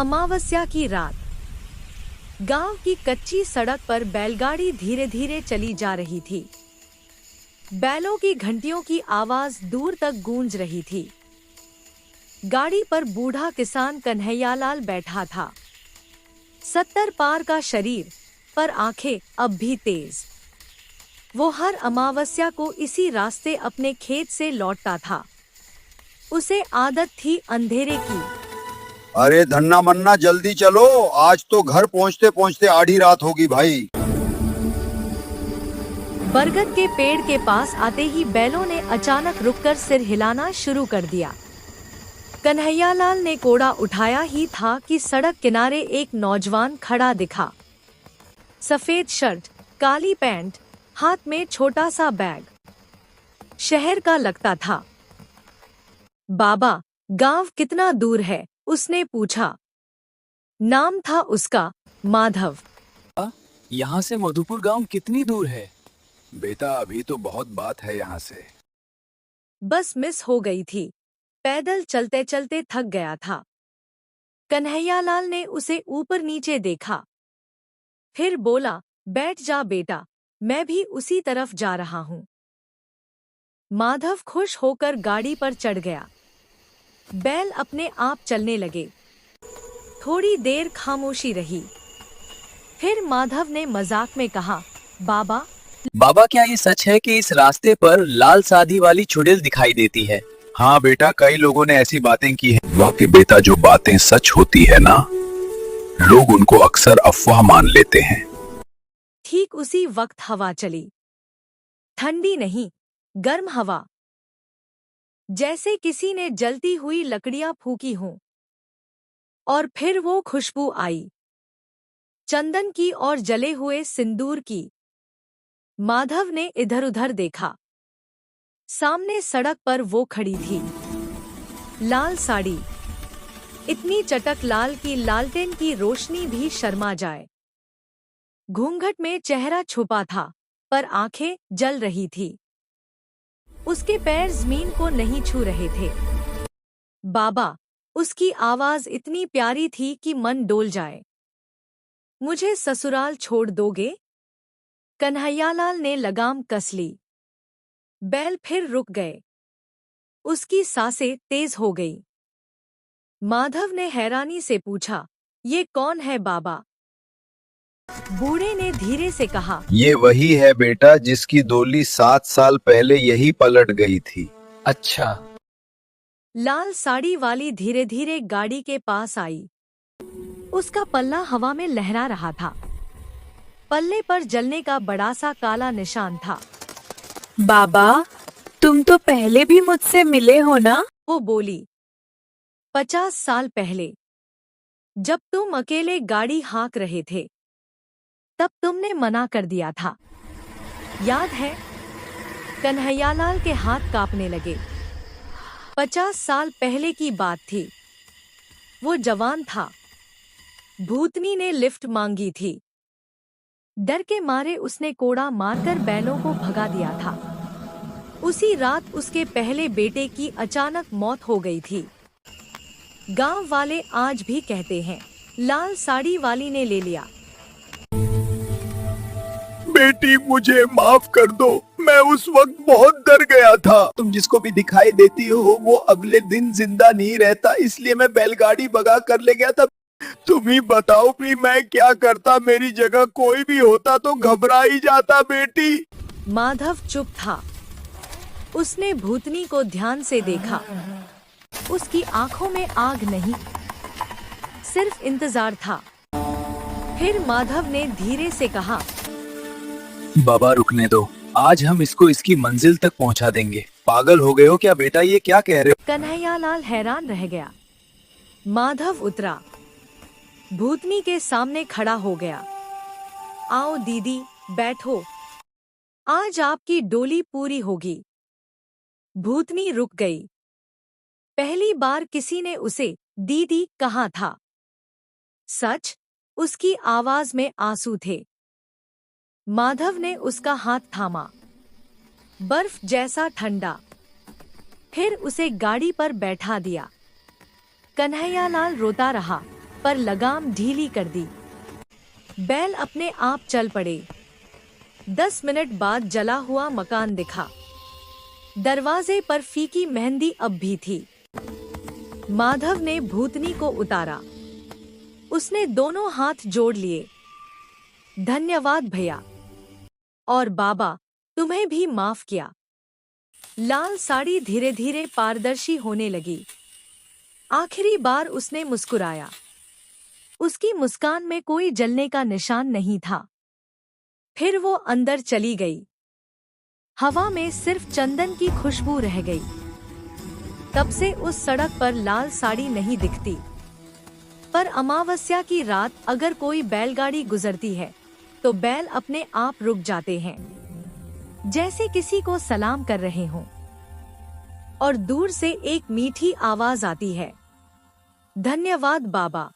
अमावस्या की रात गांव की कच्ची सड़क पर बैलगाड़ी धीरे धीरे चली जा रही थी। बैलों की घंटियों की आवाज दूर तक गूंज रही थी। गाड़ी पर बूढ़ा किसान कन्हैयालाल बैठा था। 70 पार का शरीर, पर आंखें अब भी तेज। वो हर अमावस्या को इसी रास्ते अपने खेत से लौटता था। उसे आदत थी अंधेरे की। अरे धन्ना मन्ना जल्दी चलो, आज तो घर पहुंचते पहुंचते आधी रात होगी भाई। बरगद के पेड़ के पास आते ही बैलों ने अचानक रुककर सिर हिलाना शुरू कर दिया। कन्हैयालाल ने कोड़ा उठाया ही था कि सड़क किनारे एक नौजवान खड़ा दिखा। सफेद शर्ट, काली पैंट, हाथ में छोटा सा बैग। शहर का लगता था। बाबा, गांव कितना दूर है? उसने पूछा। नाम था उसका माधव। यहाँ से मधुपुर गांव कितनी दूर है? बेटा अभी तो बहुत बात है यहाँ से। बस मिस हो गई थी। पैदल चलते चलते थक गया था। कन्हैयालाल ने उसे ऊपर नीचे देखा, फिर बोला, बैठ जा बेटा, मैं भी उसी तरफ जा रहा हूँ। माधव खुश होकर गाड़ी पर चढ़ गया। बैल अपने आप चलने लगे। थोड़ी देर खामोशी रही। फिर माधव ने मजाक में कहा, बाबा, क्या ये सच है कि इस रास्ते पर लाल सादी वाली चुड़ैल दिखाई देती है? हाँ बेटा, कई लोगों ने ऐसी बातें की हैं। वाकई बेटा, जो बातें सच होती है ना, लोग उनको अक्सर अफवाह मान लेते हैं। ठीक उसी वक्त हवा चली। ठंडी नहीं, गर्म हवा, जैसे किसी ने जलती हुई लकड़ियां फूकी हों। और फिर वो खुशबू आई, चंदन की और जले हुए सिंदूर की। माधव ने इधर-उधर देखा। सामने सड़क पर वो खड़ी थी। लाल साड़ी, इतनी चटक लाल कि लालटेन की रोशनी भी शर्मा जाए। घूंघट में चेहरा छुपा था, पर आंखें जल रही थी। उसके पैर जमीन को नहीं छू रहे थे। बाबा, उसकी आवाज इतनी प्यारी थी कि मन डोल जाए। मुझे ससुराल छोड़ दोगे? कन्हैयालाल ने लगाम कस ली। बैल फिर रुक गए। उसकी सांसें तेज हो गई। माधव ने हैरानी से पूछा, ये कौन है बाबा? बूढ़े ने धीरे से कहा, ये वही है बेटा जिसकी डोली 7 साल पहले यही पलट गई थी। अच्छा। लाल साड़ी वाली धीरे धीरे गाड़ी के पास आई। उसका पल्ला हवा में लहरा रहा था। पल्ले पर जलने का बड़ा सा काला निशान था। बाबा, तुम तो पहले भी मुझसे मिले हो ना? वो बोली, 50 साल पहले, जब तुम अकेले गाड़ी हाँक रहे थे, तब तुमने मना कर दिया था, याद है? कन्हैयालाल के हाथ कांपने लगे। 50 साल पहले की बात थी। वो जवान था। भूतनी ने लिफ्ट मांगी थी। डर के मारे उसने कोड़ा मारकर बैलों को भगा दिया था। उसी रात उसके पहले बेटे की अचानक मौत हो गई थी। गांव वाले आज भी कहते हैं, लाल साड़ी वाली ने ले लिया। बेटी, मुझे माफ कर दो, मैं उस वक्त बहुत डर गया था। तुम जिसको भी दिखाई देती हो वो अगले दिन जिंदा नहीं रहता, इसलिए मैं बैलगाड़ी भगा कर ले गया था। तुम ही बताओ भी मैं क्या करता? मेरी जगह कोई भी होता तो घबरा ही जाता बेटी। माधव चुप था। उसने भूतनी को ध्यान से देखा। उसकी आंखों में आग नहीं, सिर्फ इंतजार था। फिर माधव ने धीरे से कहा, बाबा रुकने दो, आज हम इसको इसकी मंजिल तक पहुंचा देंगे। पागल हो गए हो क्या बेटा? ये क्या कह रहे हो? कन्हैयालाल हैरान रह गया। माधव उतरा, भूतनी के सामने खड़ा हो गया। आओ दीदी, बैठो, आज आपकी डोली पूरी होगी। भूतनी रुक गई। पहली बार किसी ने उसे दीदी कहा था। सच, उसकी आवाज में आंसू थे। माधव ने उसका हाथ थामा, बर्फ जैसा ठंडा। फिर उसे गाड़ी पर बैठा दिया। कन्हैयालाल रोता रहा, पर लगाम ढीली कर दी। बैल अपने आप चल पड़े। 10 मिनट बाद जला हुआ मकान दिखा। दरवाजे पर फीकी मेहंदी अब भी थी। माधव ने भूतनी को उतारा। उसने दोनों हाथ जोड़ लिए। धन्यवाद भैया। और बाबा, तुम्हें भी माफ किया। लाल साड़ी धीरे धीरे पारदर्शी होने लगी। आखिरी बार उसने मुस्कुराया। उसकी मुस्कान में कोई जलने का निशान नहीं था। फिर वो अंदर चली गई। हवा में सिर्फ चंदन की खुशबू रह गई। तब से उस सड़क पर लाल साड़ी नहीं दिखती। पर अमावस्या की रात अगर कोई बैलगाड़ी गुजरती है तो बैल अपने आप रुक जाते हैं, जैसे किसी को सलाम कर रहे हों। और दूर से एक मीठी आवाज आती है, धन्यवाद बाबा।